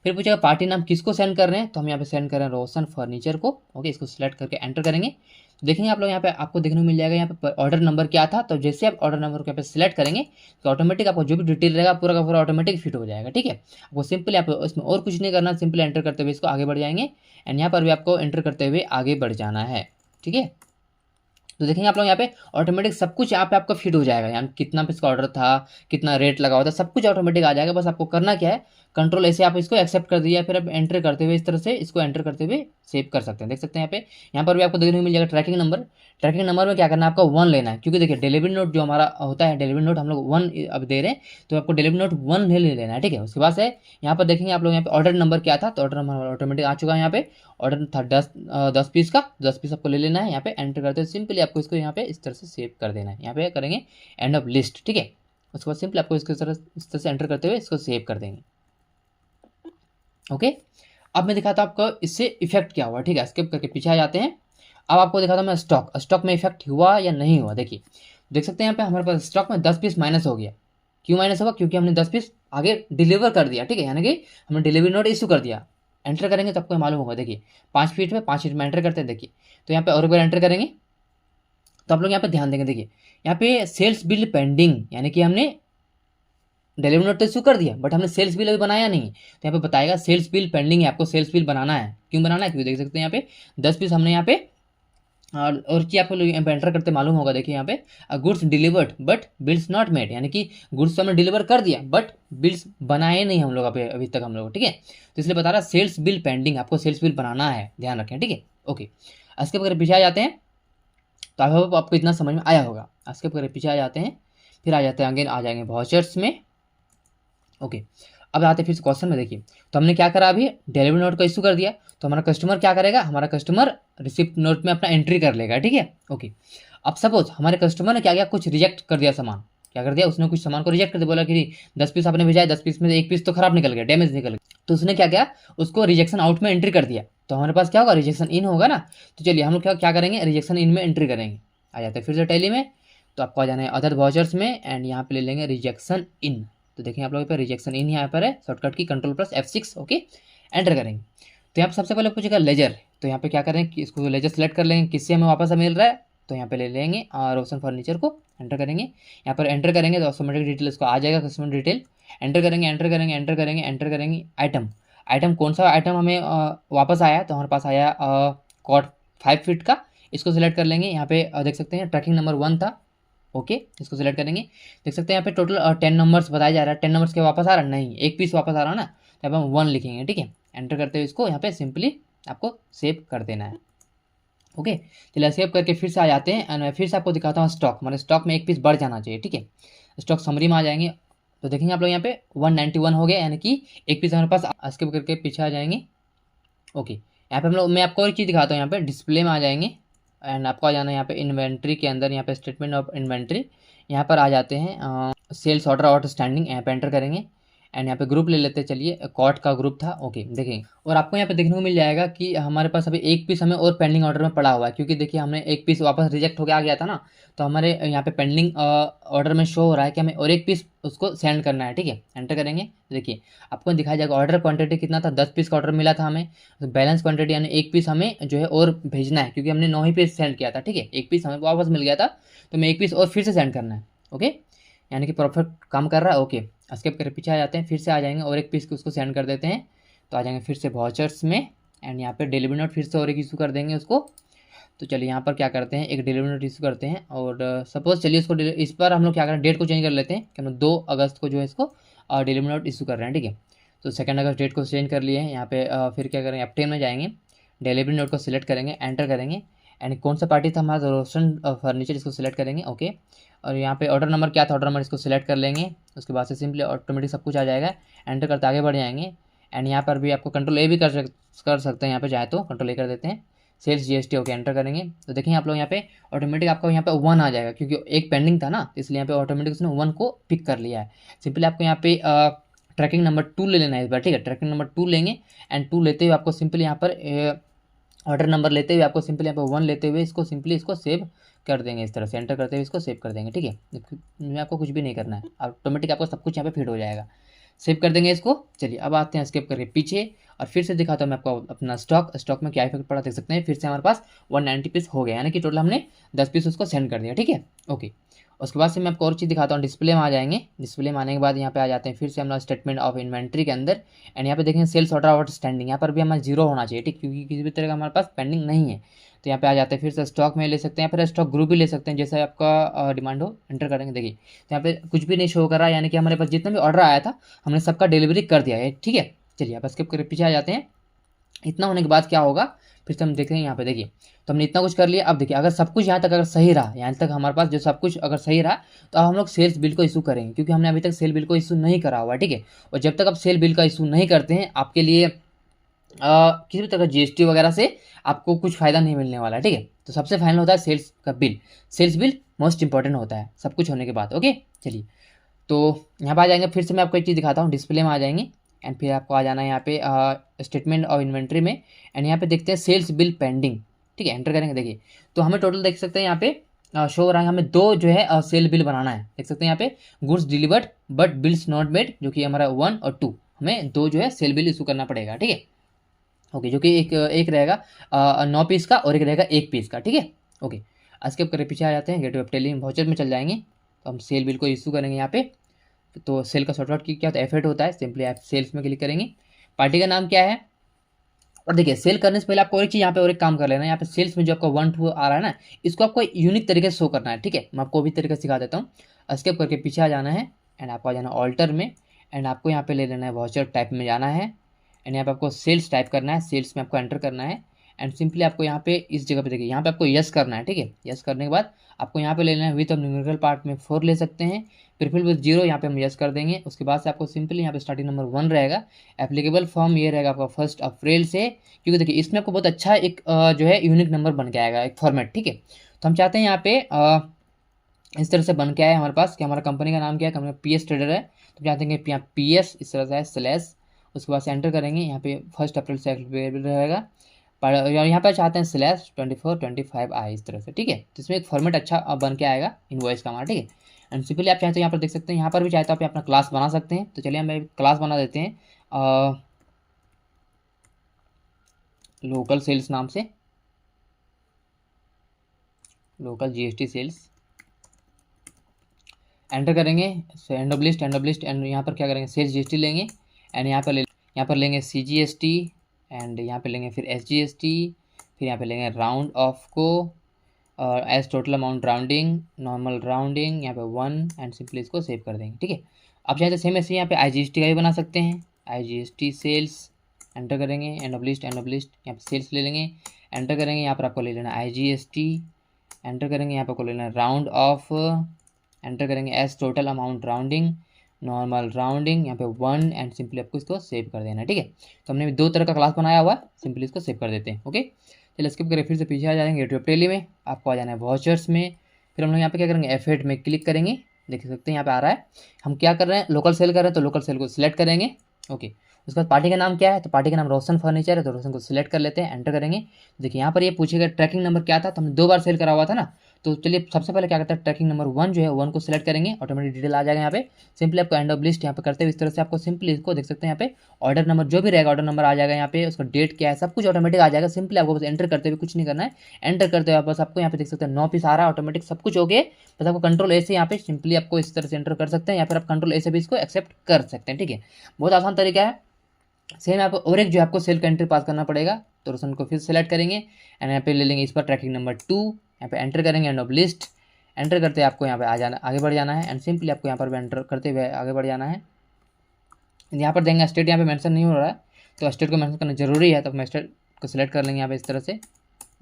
फिर पूछेगा पार्टी नाम किसको सेंड कर रहे हैं, तो हम यहाँ पे सेंड कर रहे हैं रोशन फर्नीचर को। ओके, इसको सिलेक्ट करके एंटर करेंगे। देखेंगे आप लोग यहाँ पे आपको देखने को मिल जाएगा यहाँ पे ऑर्डर नंबर क्या था। तो जैसे आप ऑर्डर नंबर को यहाँ पे सिलेक्ट करेंगे तो ऑटोमेटिक आपको जो भी डिटेल रहेगा पूरा का पूरा ऑटोमेटिक फिट हो जाएगा, ठीक है। आपको सिंपली आप इसमें और कुछ नहीं करना, सिंपली एंटर करते हुए इसको आगे बढ़ जाएंगे एंड यहाँ पर भी आपको एंटर करते हुए आगे बढ़ जाना है, ठीक है। तो देखेंगे आप लोग यहाँ पे ऑटोमेटिक सब कुछ यहाँ पे आपका फिट हो जाएगा, यानी कितना पीस का ऑर्डर था, कितना रेट लगा हुआ था, सब कुछ ऑटोमेटिक आ जाएगा। बस आपको करना क्या है, कंट्रोल ऐसे आप इसको एक्सेप्ट कर दीजिए, फिर आप एंटर करते हुए इस तरह से इसको एंटर करते हुए सेव कर सकते हैं। देख सकते हैं यहाँ पर भी आपको देखने को मिल जाएगा ट्रैकिंग नंबर। ट्रैकिंग नंबर में क्या करना है, आपको 1 लेना है, क्योंकि देखिए डिलीवरी नोट जो हमारा होता है, डिलीवरी नोट हम लोग 1 अब दे रहे हैं, तो आपको डिलीवरी नोट 1 ले लेना है, ठीक है। उसके बाद से यहाँ पर देखेंगे आप लोग यहाँ पे ऑर्डर नंबर क्या था, तो ऑर्डर नंबर ऑटोमेटिक आ चुका है। यहाँ पे ऑर्डर था 10 पीस का, 10 पीस आपको ले लेना है। यहाँ पे एंटर करते हैं, सिंपली आपको इसको यहाँ पे इस तरह से सेव कर देना है। यहाँ पे करेंगे एंड ऑफ लिस्ट, ठीक है। उसके बाद सिंपली आपको इसको इस तरह से एंटर करते हुए इसको सेव कर देंगे। ओके, अब मैं दिखाता हूँ आपको इससे इफेक्ट क्या हुआ, ठीक है। स्किप करके पीछे आ जाते हैं। अब आपको दिखाता हूँ मैं स्टॉक में इफेक्ट हुआ या नहीं हुआ। देखिए देख सकते हैं यहाँ पे हमारे पास स्टॉक में 10 पीस माइनस हो गया। क्यों माइनस होगा, क्योंकि हमने 10 पीस आगे डिलीवर कर दिया, ठीक है, यानी कि हमने डिलीवरी नोट इशू कर दिया। एंटर करेंगे तो आपको मालूम होगा। देखिए 5 फीट में 5 फीट में एंटर करते हैं। देखिए तो यहाँ पे और एक बार एंटर करेंगे तो आप लोग यहाँ पे ध्यान देंगे। देखिए यहाँ पे सेल्स बिल पेंडिंग, यानी कि हमने डिलीवरी नोट तो इशू कर दिया बट हमने सेल्स बिल अभी बनाया नहीं, तो यहाँ पे बताएगा सेल्स बिल पेंडिंग है, आपको सेल्स बिल बनाना है। क्यों बनाना है, क्योंकि देख सकते हैं यहाँ पे 10 पीस हमने यहाँ पे और क्या आपको यहाँ पे एंटर करते मालूम होगा। देखिए यहाँ पे goods delivered but bills not made, यानी कि गुड्स तो हमने डिलीवर कर दिया बट बिल्स बनाए नहीं हम लोग अभी तक हम लोग, ठीक है। तो इसलिए बता रहा सेल्स बिल पेंडिंग, आपको सेल्स बिल बनाना है, ध्यान रखें, ठीक है। ओके, इसके बाद पीछे आ जाते हैं। तो आई होप आपको इतना समझ में आया होगा। स्किप करके पीछे आ जाते हैं, फिर आ जाते हैं अगेन, आ जाएंगे वाउचर्स में। ओके, अब आते हैं फिर क्वेश्चन में। देखिए तो हमने क्या करा, अभी डिलीवरी नोट का इशू कर दिया, तो हमारा कस्टमर क्या करेगा, हमारा कस्टमर रिसिप्ट नोट में अपना एंट्री कर लेगा, ठीक है। ओके, अब सपोज हमारे कस्टमर ने क्या किया, कुछ रिजेक्ट कर दिया सामान, क्या कर दिया उसने, कुछ सामान को रिजेक्ट कर दिया, बोला कि 10 पीस आपने भेजा है, 10 पीस में 1 पीस तो खराब निकल गया, डैमेज निकल गया, तो उसने क्या किया, उसको रिजेक्शन आउट में एंट्री कर दिया। तो हमारे पास क्या होगा, रिजेक्शन इन होगा ना। तो चलिए हम लोग क्या करेंगे, रिजेक्शन इन में एंट्री करेंगे। आ जाते हैं फिर से टैली में, तो आपको आ जाना है अदर वाउचर्स में, एंड यहाँ पे ले लेंगे रिजेक्शन इन। तो देखिए आप लोगों पे रिजेक्शन इन यहाँ पर है, शॉर्टकट की Ctrl+F6। ओके, एंटर करेंगे। तो यहाँ पे सबसे पहले पूछेगा लेजर, तो यहाँ पे क्या करें कि इसको लेजर सेलेक्ट कर लेंगे, किससे हमें वापस मिल रहा है, तो यहाँ पे ले लेंगे और रोशन फर्नीचर को एंटर करेंगे। यहाँ पर एंटर करेंगे तो ऑटोमेटिक डिटेल इसको आ जाएगा, कस्टमर डिटेल एंटर करेंगे, एंटर करेंगे, एंटर करेंगे, एंटर करेंगे। आइटम, आइटम कौन सा आइटम हमें वापस आया, तो हमारे पास आया कॉट 5 फीट का, इसको सिलेक्ट कर लेंगे। यहाँ पे देख सकते हैं ट्रैकिंग नंबर 1 था। ओके, इसको सिलेक्ट करेंगे। देख सकते हैं यहाँ पे टोटल 10 नंबर्स बताया जा रहा है, 10 नंबर्स के वापस आ रहा है, नहीं 1 पीस वापस आ रहा है ना, तो यहाँ पे हम 1 लिखेंगे, ठीक है। एंटर करते हुए इसको यहाँ पे सिंपली आपको सेव कर देना है। ओके, चलिए सेव करके फिर से आ जाते हैं, एंड मैं फिर से आपको दिखाता हूँ स्टॉक, हमारे स्टॉक में 1 पीस बढ़ जाना चाहिए, ठीक है। स्टॉक समरी में आ जाएंगे, तो देखेंगे आप लोग यहाँ पे 191 हो गया, यानी कि 1 पीस हमारे पास। स्किप करके पीछे आ जाएंगे। ओके, यहाँ पे हम लोग, मैं आपको एक चीज़ दिखाता हूँ, यहाँ पे डिस्प्ले में आ जाएंगे, एंड आपको आ जाना है यहाँ पे इन्वेंट्री के अंदर, यहाँ पे स्टेटमेंट ऑफ इन्वेंट्री, यहाँ पर आ जाते हैं सेल्स ऑर्डर आउटस्टैंडिंग, यहाँ पे एंटर करेंगे। एंड यहाँ पे ग्रुप ले लेते हैं, चलिए कॉट का ग्रुप था। ओके, देखेंगे और आपको यहाँ पे देखने को मिल जाएगा कि हमारे पास अभी 1 पीस हमें और पेंडिंग ऑर्डर में पड़ा हुआ है, क्योंकि देखिए हमने 1 पीस वापस रिजेक्ट होकर आ गया था ना, तो हमारे यहाँ पे पेंडिंग ऑर्डर में शो हो रहा है कि हमें और 1 पीस उसको सेंड करना है, ठीक है। एंटर करेंगे, देखिए आपको दिखाया जाएगा ऑर्डर क्वांटिटी कितना था, 10 पीस का ऑर्डर मिला था हमें, तो बैलेंस क्वांटिटी यानी 1 पीस हमें जो है और भेजना है, क्योंकि हमने 9 ही पीस सेंड किया था, ठीक है। 1 पीस हमें वापस मिल गया था, तो हमें 1 पीस और फिर से सेंड करना है। ओके, यानी कि परफेक्ट काम कर रहा है। ओके, स्किप करके पीछे आ जाते हैं, फिर से आ जाएंगे और 1 पीस को उसको सेंड कर देते हैं, तो आ जाएंगे फिर से वाउचर्स में, एंड यहाँ पे डिलीवरी नोट फिर से और एक इशू कर देंगे उसको। तो चलिए यहाँ पर क्या करते हैं, एक डिलीवरी नोट इशू करते हैं, और सपोज चलिए इसको इस पर हम लोग क्या करें, डेट को चेंज कर लेते हैं कि हम 2 अगस्त को जो है इसको डिलीवरी नोट इशू कर रहे हैं, ठीक है। तो 2 अगस्त डेट को चेंज कर लिए हैं। यहाँ पे फिर क्या करेंगे, अपटेन में जाएंगे, डिलीवरी नोट को सिलेक्ट करेंगे, एंटर करेंगे, एंड कौन सा पार्टी था हमारा, रोशन फर्नीचर, इसको सिलेक्ट करेंगे। ओके, और यहाँ पे ऑर्डर नंबर क्या था, ऑर्डर नंबर इसको सिलेक्ट कर लेंगे, उसके बाद से सिंपली ऑटोमेटिक सब कुछ आ जाएगा। एंटर करते आगे बढ़ जाएंगे, एंड यहाँ पर भी आपको Ctrl+A भी कर सकते हैं, यहाँ पे चाहे तो Ctrl+A कर देते हैं, सेल्स GST। ओके, एंटर करेंगे, तो देखेंगे आप लोग यहाँ पे ऑटोमेटिक आपको यहाँ पे 1 आ जाएगा, क्योंकि एक पेंडिंग था ना, इसलिए यहाँ पे ऑटोमेटिक उसने 1 को पिक कर लिया है। सिंपली आपको यहाँ पे ट्रैकिंग नंबर 2 ले लेना है इस बार, ठीक है। ट्रैकिंग नंबर 2 लेंगे, एंड 2 लेते हुए आपको सिंपली यहाँ पर ऑर्डर नंबर लेते हुए आपको सिंपली यहाँ पे 1 लेते हुए इसको सिंपली इसको सेव कर देंगे, इस तरह से एंटर करते हुए इसको सेव कर देंगे, ठीक है। इसमें आपको कुछ भी नहीं करना है, ऑटोमेटिक आपको सब कुछ यहाँ पे फिट हो जाएगा। सेव कर देंगे इसको। चलिए अब आते हैं स्किप करके पीछे, और फिर से दिखाता हूँ मैं आपको अपना स्टॉक में क्या इफेक्ट पड़ा, देख सकते हैं फिर से हमारे पास 190 पीस हो गया, यानी कि टोटल हमने 10 पीस उसको सेंड कर दिया, ठीक है। ओके, उसके बाद से मैं आपको और चीज़ दिखाता हूँ, डिस्प्ले में आ जाएंगे। डिस्प्ले में आने के बाद यहाँ पे आ जाते हैं फिर से हम लोग स्टेटमेंट ऑफ इन्वेंट्री के अंदर, एंड यहाँ पे देखेंगे सेल्स ऑर्डर आउटस्टैंडिंग, यहाँ पर भी हमारा 0 होना चाहिए, ठीक, क्योंकि किसी भी तरह का हमारे पास पेंडिंग नहीं है। तो यहाँ पे आ जाते हैं फिर से स्टॉक में ले सकते हैं, फिर स्टॉक ग्रुप भी ले सकते हैं, जैसे आपका डिमांड हो। एंटर करेंगे, देखिए तो यहाँ पे कुछ भी नहीं शो कर रहा है, यानी कि हमारे पास जितना भी ऑर्डर आया था हमने सबका डिलीवरी कर दिया है, ठीक है। चलिए आप स्किप करके पीछे आ जाते हैं। इतना होने के बाद क्या होगा, फिर से हम देख रहे हैं यहाँ पे, देखिए तो हमने इतना कुछ कर लिया। अब देखिए अगर सब कुछ यहाँ तक अगर सही रहा, यहाँ तक हमारे पास जो सब कुछ अगर सही रहा, तो अब हम लोग सेल्स बिल को इशू करेंगे, क्योंकि हमने अभी तक सेल बिल को इशू नहीं करा हुआ है, ठीक है। और जब तक आप सेल बिल का इशू नहीं करते हैं, आपके लिए किसी भी तरह का GST वगैरह से आपको कुछ फ़ायदा नहीं मिलने वाला है, ठीक है। तो सबसे फाइनल होता है सेल्स का बिल, सेल्स बिल मोस्ट इंपॉर्टेंट होता है सब कुछ होने के बाद। ओके, चलिए तो यहाँ पर आ जाएंगे, फिर से मैं आपको एक चीज़ दिखाता हूँ, डिस्प्ले में आ जाएंगे, एंड फिर आपको आ जाना है यहाँ पे स्टेटमेंट ऑफ इन्वेंट्री में, एंड यहाँ पे देखते हैं सेल्स बिल पेंडिंग, ठीक है। एंटर करेंगे, देखिए तो हमें टोटल देख सकते हैं यहाँ पे शो हो रहा है, हमें 2 जो है सेल बिल बनाना है, देख सकते हैं यहाँ पे goods delivered but bills not made, जो कि हमारा 1 और 2, हमें 2 जो है सेल बिल इशू करना पड़ेगा, ठीक है। ओके, जो कि एक रहेगा 9 पीस का और एक रहेगा 1 पीस का, ठीक है। ओके, स्किप करके पीछे आ जाते हैं, गेट वेब टेली वाउचर में चल जाएंगे, तो हम सेल बिल को इशू करेंगे यहाँ पे। तो सेल का शॉर्टकट की क्या होता है, एफर्ट होता है, सिंपली आप सेल्स में क्लिक करेंगे, पार्टी का नाम क्या है, और देखिए सेल करने से पहले आपको एक चीज़ यहाँ पे और एक काम कर लेना है, यहाँ पे सेल्स में जो आपका 1 2 आ रहा है ना, इसको आपको यूनिक तरीके से शो करना है, ठीक है। मैं आपको भी तरीका सिखा देता हूँ। स्किप करके पीछे आ जाना है, एंड आपको आ जाना ऑल्टर में, एंड आपको यहाँ पे ले लेना है वाउचर टाइप में जाना है, एंड यहाँ पे आपको सेल्स टाइप करना है, सेल्स में आपको एंटर करना है, एंड सिंपली आपको यहाँ पे इस जगह पे देखिए, यहाँ पे आपको यस करना है, ठीक है। यस करने के बाद आपको यहाँ पे ले लेना है विथ, हम न्यूमेरिकल पार्ट में 4 ले सकते हैं, प्रीफिल विथ 0, यहाँ पे हम यस कर देंगे। उसके बाद से आपको सिंपली यहाँ पे स्टार्टिंग नंबर 1 रहेगा, एप्लीकेबल फॉर्म ये रहेगा आपका 1 अप्रैल से, क्योंकि देखिए इसमें आपको बहुत अच्छा एक जो है यूनिक नंबर बन के आएगा, एक फॉर्मेट, ठीक है। तो हम चाहते हैं यहाँ पे इस तरह से बन के आए हमारे पास कि हमारा कंपनी का नाम क्या है, कंपनी PS ट्रेडर है, तो चाहते हैं कि यहाँ PS इस तरह से है स्लैश, उसके बाद से एंटर करेंगे, यहाँ पे 1 अप्रैल से अवेलेबल रहेगा, और यहाँ पे चाहते हैं स्लैश 2425 आए इस तरह से, ठीक है। तो इसमें एक फॉर्मेट अच्छा बन के आएगा इनवॉइस का हमारा, ठीक है। एंड सिंपली आप चाहते हो यहाँ पर देख सकते हैं, यहाँ पर भी चाहते हो आप अपना क्लास बना सकते हैं। तो चलिए हम क्लास बना देते हैं लोकल सेल्स नाम से, लोकल GST सेल्स, एंटर करेंगे, एंड ऑफ लिस्ट एंड यहाँ पर क्या करेंगे, सेल्स GST लेंगे, एंड यहाँ पर लेंगे CGST, एंड यहाँ पे लेंगे फिर SGST, फिर यहाँ पे लेंगे राउंड ऑफ को, और as total amount rounding, normal rounding, यहाँ पे 1, एंड सिंपली इसको सेव कर देंगे, ठीक है। अब चाहे तो सेम ऐसे यहाँ पे IGST का भी बना सकते हैं, IGST सेल्स, एंटर करेंगे, एंड ऑफ लिस्ट यहाँ पे सेल्स ले लेंगे, एंटर करेंगे, यहाँ पर आपको ले लेना IGST, एंटर करेंगे, यहाँ पर आपको ले लेना राउंड ऑफ, एंटर करेंगे as total amount rounding, normal rounding, यहाँ पे 1, एंड सिंपली आपको इसको सेव कर देना है, ठीक है। तो हमने 2 तरह का क्लास बनाया हुआ है, सिंपली इसको सेव कर देते हैं, ओके। चलिए स्किप करें, फिर से पीछे आ जाएंगे यूट्यूब टेली में, आपको आ जाना है वाचर्स में, फिर हम लोग यहाँ पे क्या करेंगे, F8 में क्लिक करेंगे, देख सकते हैं यहाँ पे आ रहा है, हम क्या कर रहे हैं, लोकल सेल कर रहे हैं, तो लोकल सेल को सिलेक्ट करेंगे, ओके। उसके बाद पार्टी का नाम क्या है, तो पार्टी का नाम रोशन फर्नीचर है, तो रोशन को सिलेक्ट कर लेते हैं, एंटर करेंगे। देखिए यहाँ पर ये पूछेगा ट्रैकिंग नंबर क्या था, तो हमने 2 बार सेल करा हुआ था ना, तो चलिए सबसे पहले क्या करते हैं, ट्रैकिंग नंबर 1 जो है 1 को सिलेक्ट करेंगे, ऑटोमेटिक डिटेल आ जाएगा यहाँ पे। सिंपली आपको एंड ऑफ लिस्ट यहाँ पे करते हुए इस तरह से आपको सिंपली इसको देख सकते हैं, यहाँ पे ऑर्डर नंबर जो भी रहेगा, ऑर्डर नंबर आ जाएगा यहाँ पे, उसका डेट क्या है सब कुछ ऑटोमेटिक आ जाएगा। सिंपली आपको बस एंटर करते हुए कुछ नहीं करना है, एंटर करते हुए बस आपको यहाँ पे देख सकते हैं 9 पीस आ रहा है, ऑटोमेटिक सब कुछ हो गया। बस आपको कंट्रोल A से यहाँ पे सिंपली आपको इस तरह से एंटर कर सकते हैं, या फिर आप कंट्रोल A से भी इसको एक्सेप्ट कर सकते हैं, ठीक है। बहुत आसान तरीका है। सेम आपको और एक जो आपको सेल का एंट्री पास करना पड़ेगा, तो रोशन को फिर सेलेक्ट करेंगे, एंड यहाँ पे ले लेंगे इस पर ट्रैकिंग नंबर 2, यहाँ पे एंटर करेंगे, एंड ऑफ लिस्ट, एंटर करते आपको यहाँ पे आ जाना, आगे बढ़ जाना है, एंड सिंपली आपको यहाँ पर भी एंटर करते हुए आगे बढ़ जाना है। यहाँ पर देंगे स्टेट, यहाँ पे मेंशन नहीं हो रहा है, तो स्टेट को मेंशन करना जरूरी है, तो हम स्टेट को सिलेक्ट कर लेंगे यहाँ पे इस तरह से,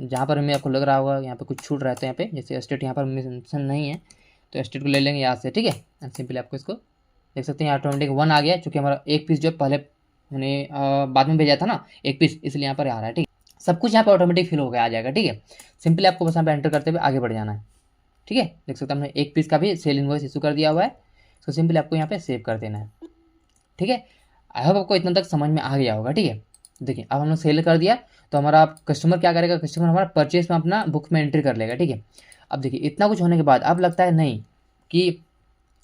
जहाँ पर हमें आपको लग रहा होगा यहाँ पे कुछ छूट रहा है, तो यहाँ पे जैसे स्टेट यहाँ पर मेंशन नहीं है, तो स्टेट को ले लेंगे यहाँ से, ठीक है। एंड सिंपली आपको इसको देख सकते हैं ऑटोमेटिक 1 आ गया, चूँकि हमारा एक पीस जो पहले मैंने बाद में भेजा था ना एक पीस, इसलिए यहाँ पर आ रहा है, ठीक है। सब कुछ यहाँ पे ऑटोमेटिक फिल हो गया आ जाएगा, ठीक है। सिंपली आपको बस यहाँ पे एंटर करते हुए आगे बढ़ जाना है, ठीक है। देख सकते हैं हमने एक पीस का भी सेल इनवॉइस इशू कर दिया हुआ है, तो सिंपली आपको यहाँ पे सेव कर देना है, ठीक है। आई होप आपको इतना तक समझ में आ गया होगा, ठीक है। देखिए अब हम लोग सेल कर दिया, तो हमारा कस्टमर क्या करेगा, कस्टमर हमारा परचेस में अपना बुक में एंट्री कर लेगा, ठीक है। अब देखिए इतना कुछ होने के बाद अब लगता है नहीं कि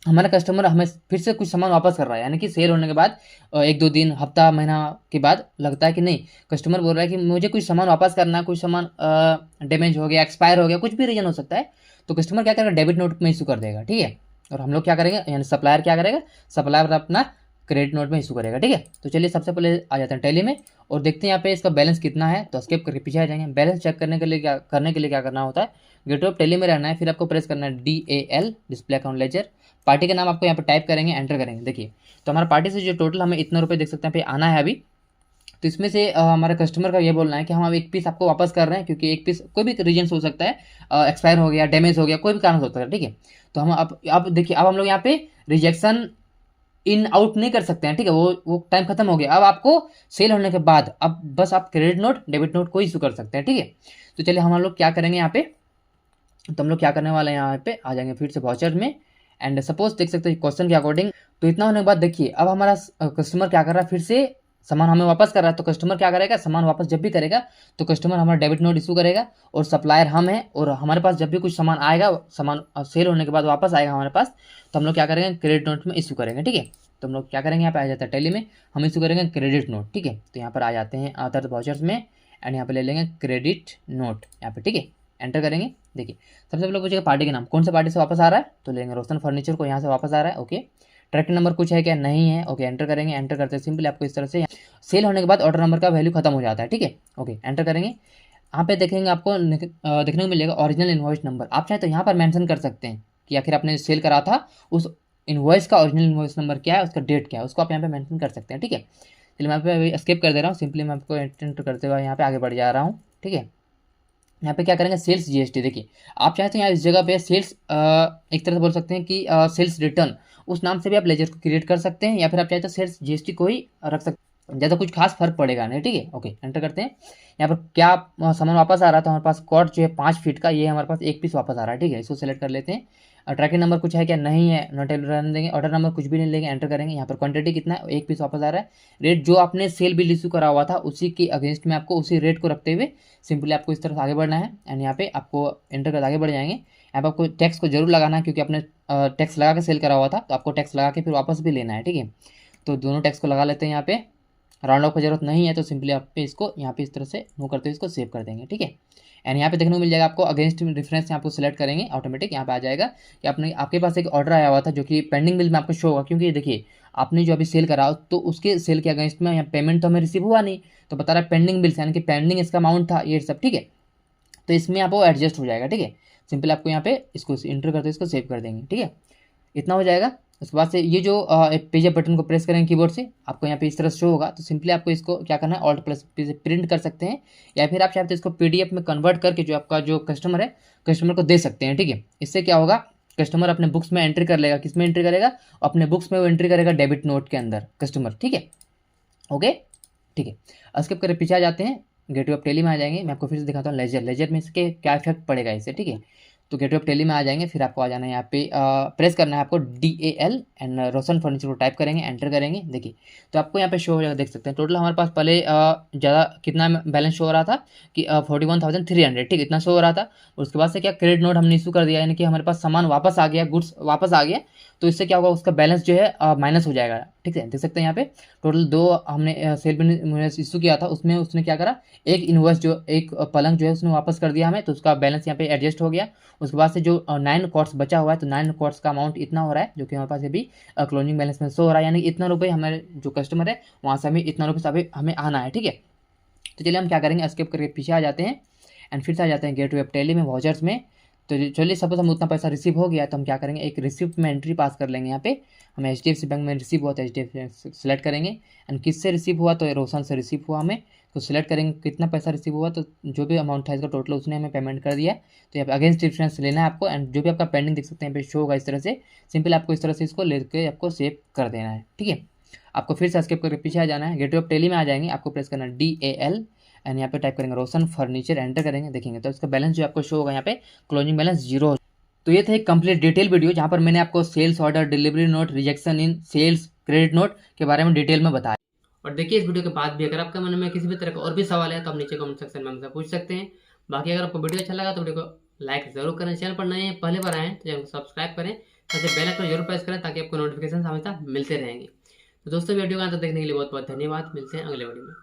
हमारा कस्टमर हमें फिर से कुछ सामान वापस कर रहा है, यानी कि सेल होने के बाद 1-2 दिन, हफ्ता, महीना के बाद लगता है कि नहीं, कस्टमर बोल रहा है कि मुझे कुछ सामान वापस करना है, कुछ सामान डैमेज हो गया, एक्सपायर हो गया, कुछ भी रीजन हो सकता है, तो कस्टमर क्या करेगा, डेबिट नोट में इशू कर देगा, ठीक है। और हम लोग क्या करेंगे, यानी सप्लायर क्या करेगा, सप्लायर अपना क्रेडिट नोट में इशू करेगा, ठीक है। तो चलिए सबसे पहले आ जाते हैं टैली में और देखते हैं यहाँ पे इसका बैलेंस कितना है, तो स्किप करके पीछे आ जाएंगे। बैलेंस चेक करने के लिए क्या करना होता है, गेटवे ऑफ टैली में रहना है, फिर आपको प्रेस करना है DAL, display account laser, party का नाम आपको यहाँ पे टाइप करेंगे, एंटर करेंगे। देखिए तो हमारा पार्टी से जो टोटल हमें इतना रुपये देख सकते हैं पे आना है अभी, तो इसमें से हमारे कस्टमर का ये बोलना है कि हम अब एक पीस आपको वापस कर रहे हैं, क्योंकि एक पीस कोई भी रीजन हो सकता है, एक्सपायर हो गया, डैमेज हो गया, कोई भी कारण हो सकता है, ठीक है। तो हम अब देखिए अब हम लोग यहाँ पे रिजेक्शन इन आउट नहीं कर सकते हैं, ठीक है। वो टाइम खत्म हो गया, अब आपको सेल होने के बाद अब बस आप क्रेडिट नोट, डेबिट नोट को इशू कर सकते हैं, ठीक है। तो चलिए हम लोग क्या करेंगे यहाँ पे, तो हम लोग क्या करने वाले हैं, यहाँ पे आ जाएंगे फिर से वाउचर में, एंड सपोज देख सकते हैं क्वेश्चन के अकॉर्डिंग। तो इतना होने के बाद देखिए अब हमारा कस्टमर क्या कर रहा है, फिर से सामान हमें वापस कर रहा है, तो कस्टमर क्या करेगा, सामान वापस जब भी करेगा तो कस्टमर हमारा डेबिट नोट इशू करेगा, और सप्लायर हम हैं, और हमारे पास जब भी कुछ सामान आएगा, सामान सेल होने के बाद वापस आएगा हमारे पास, तो हम लोग क्या करेंगे, क्रेडिट नोट में इशू करेंगे, ठीक है। तो हम लोग क्या करेंगे, यहाँ पे आ जाता है टैली में, हम इशू करेंगे क्रेडिट नोट, ठीक है। तो यहाँ पर आ जाते हैं अदर वाउचर्स में, एंड यहाँ पे ले लेंगे क्रेडिट नोट यहाँ पे, ठीक है। एंटर करेंगे। देखिए सबसे पहले पूछेगा पार्टी का नाम, कौन सा पार्टी से वापस आ रहा है, तो लेंगे रोशन फर्नीचर को, यहाँ से वापस आ रहा है, ओके। ट्रैकिंग नंबर कुछ है क्या, नहीं है, ओके। एंटर करेंगे, एंटर करते हैं सिंपली आपको इस तरह से सेल होने के बाद ऑर्डर नंबर का वैल्यू खत्म हो जाता है, ठीक है, ओके। एंटर करेंगे, यहाँ पे देखेंगे आपको देखने को मिलेगा ओरिजिनल इनवॉइस नंबर, आप चाहे तो यहाँ पर मेंशन कर सकते हैं कि आखिर आपने सेल करा था उस इनवॉइस का ओरिजिनल इनवॉइस नंबर क्या है, उसका डेट क्या है, उसको आप यहाँ पे मेंशन कर सकते हैं, ठीक है। चलिए मैं यहाँ पे स्किप कर दे रहा हूँ, सिंपली मैं आपको एंटर करते हुए यहाँ पे आगे बढ़ जा रहा हूँ, ठीक है। यहाँ पे क्या करेंगे, सेल्स जीएसटी। देखिए आप चाहे तो यहाँ इस जगह पे सेल्स एक तरह से बोल सकते हैं कि सेल्स रिटर्न उस नाम से भी आप लेजर को क्रिएट कर सकते हैं, या फिर आप चाहे तो सेल्स जीएसटी को ही रख सकते हैं, ज़्यादा कुछ खास फर्क पड़ेगा नहीं, ठीक है। ओके एंटर करते हैं। यहाँ पर क्या सामान वापस आ रहा था हमारे पास, कॉर्ड जो है 5 फीट का, ये हमारे पास 1 पीस वापस आ रहा है, ठीक है। इसको सेलेक्ट कर लेते हैं। ट्रैकिंग नंबर कुछ है क्या, नहीं है, नॉट रहने देंगे। ऑर्डर नंबर कुछ भी नहीं लेंगे, एंटर करेंगे। यहाँ पर क्वांटिटी कितना है, 1 पीस वापस आ रहा है। रेट जो आपने सेल बिल इशू करा हुआ था उसी के अगेंस्ट में आपको उसी रेट को रखते हुए सिंपली आपको इस तरह से आगे बढ़ना है। एंड यहाँ पे आपको एंटर कर आगे बढ़ जाएंगे। यहाँ पर आपको टैक्स को जरूर लगाना है, क्योंकि आपने टैक्स लगा के सेल करा हुआ था, तो आपको टैक्स लगा के फिर वापस भी लेना है, ठीक है। तो दोनों टैक्स को लगा लेते हैं। यहाँ पे राउंड ऑफ की जरूरत नहीं है, तो सिंपली आप पे इसको यहाँ पे इस तरह से मूव करते हुए इसको सेव कर देंगे, ठीक है। एंड यहाँ पे देखने को मिल जाएगा आपको अगेंस्ट डिफरेंस, यहाँ पे सेलेक्ट करेंगे ऑटोमेटिक यहाँ पे आ जाएगा कि आपके पास एक ऑर्डर आया हुआ था जो कि पेंडिंग बिल में आपको शो होगा, क्योंकि देखिए आपने जो अभी सेल करा तो उसके सेल के अगेंस्ट में यहाँ पेमेंट तो हमें रिसीव हुआ नहीं, तो बता रहा है पेंडिंग बिल्स, यानी कि पेंडिंग इसका अमाउंट था ये सब, ठीक है। तो इसमें आपको एडजस्ट हो जाएगा, ठीक है। सिंपल आपको यहाँ पे इसको इंटर करते इसको सेव कर देंगे, ठीक है। इतना हो जाएगा। उसके बाद से ये जो पेज अप बटन को प्रेस करेंगे कीबोर्ड से, आपको यहाँ पे इस तरह शो होगा, तो सिंपली आपको इसको क्या करना है, ऑल्ट प्लस प्रिंट कर सकते हैं, या फिर आप चाहते हैं इसको पीडीएफ में कन्वर्ट करके जो आपका जो कस्टमर है कस्टमर को दे सकते हैं, ठीक है। इससे क्या होगा, कस्टमर अपने बुक्स में एंट्री कर लेगा, किस में एंट्री करेगा, अपने बुक्स में वो एंट्री करेगा डेबिट नोट के अंदर कस्टमर, ठीक है। ओके ठीक है। स्किप करके पीछे आ जाते हैं, गेटवे ऑफ टेली में आ जाएंगे। मैं आपको फिर से दिखाता हूँ लेजर में इसके क्या इफेक्ट पड़ेगा इससे, ठीक है। तो गेटवे ऑफ टेली में आ जाएंगे, फिर आपको आ जाना है यहाँ पे प्रेस करना है आपको DAL एंड रोशन फर्नीचर को टाइप करेंगे, एंटर करेंगे। देखिए तो आपको यहाँ पे शो हो जाएगा, देख सकते हैं टोटल हमारे पास पहले ज़्यादा कितना बैलेंस शो हो रहा था कि 41,300, ठीक इतना शो हो रहा था। उसके बाद से क्या क्रेडिट नोट हमने इशू कर दिया, यानी कि हमारे पास सामान वापस आ गया, गुड्स वापस आ गया, तो इससे क्या होगा, उसका बैलेंस जो है माइनस हो जाएगा, ठीक है। देख सकते हैं यहाँ पे टोटल 2 हमने सेल बिल इशू किया था, उसमें उसने क्या करा, एक इनवॉइस जो एक पलंग जो है उसने वापस कर दिया हमें, तो उसका बैलेंस यहाँ पे एडजस्ट हो गया। उसके बाद से जो 9 कॉर्ड्स बचा हुआ है, तो 9 कॉर्ड्स का अमाउंट इतना हो रहा है, जो कि हमारे पास अभी क्लोजिंग बैलेंस में शो हो रहा है, यानी इतना रुपये हमारे जो कस्टमर है वहाँ से हमें इतना रुपये अभी हमें आना है, ठीक है। तो चलिए हम क्या करेंगे, स्किप करके पीछे आ जाते हैं एंड फिर से आ जाते हैं गेटवे ऑफ टेली में वाउचर्स में। तो चलिए सपोज हम उतना पैसा रिसीव हो गया, तो हम क्या करेंगे, एक रिसिप्ट में एंट्री पास कर लेंगे। यहाँ पे हमें HDFC बैंक में रिसीव हुआ, तो HDFC सेलेक्ट करेंगे एंड किससे रिसीव हुआ, तो रोशन से रिसीव हुआ हमें, तो सिलेक्ट करेंगे कितना पैसा रिसीव हुआ, तो जो भी अमाउंट था इसका टोटल उसने हमें पेमेंट कर दिया। तो यहाँ पे अगेंस्ट डिफरेंस लेना है आपको, एंड जो भी आपका पेंडिंग देख सकते हैं यहाँ पे शो होगा इस तरह से। सिंपल आपको इस तरह से इसको लेकर आपको सेव कर देना है, ठीक है। आपको फिर से स्किप करके पीछे आ जाना है, गेटवे ऑफ टेली में आ जाएंगे, आपको प्रेस करना है DAL एंड यहाँ पे टाइप करेंगे रोशन फर्नीचर, एंटर करेंगे। देखेंगे तो इसका बैलेंस जो आपको शो होगा यहाँ पे क्लोजिंग बैलेंस 0। तो ये था एक कंप्लीट डिटेल वीडियो जहाँ पर मैंने आपको sales order, delivery note, rejection in sales, credit note के बारे में डिटेल में बताया। और देखिए इस वीडियो के बाद भी अगर आपके मन में किसी भी तरह का और भी सवाल है तो आप नीचे कमेंट सेक्शन में हमसे पूछ सकते हैं। बाकी अगर आपको वीडियो अच्छा लगा तो वीडियो को लाइक जरूर करें, चैनल पर नए हैं पहले बार आए हैं तो चैनल को सब्सक्राइब करें, साथ ही बेल आइकन जरूर प्रेस करें ताकि आपको नोटिफिकेशन हमेशा मिलते रहेंगे। तो दोस्तों वीडियो का अंत देखने के लिए बहुत बहुत धन्यवाद, मिलते हैं अगले वीडियो में।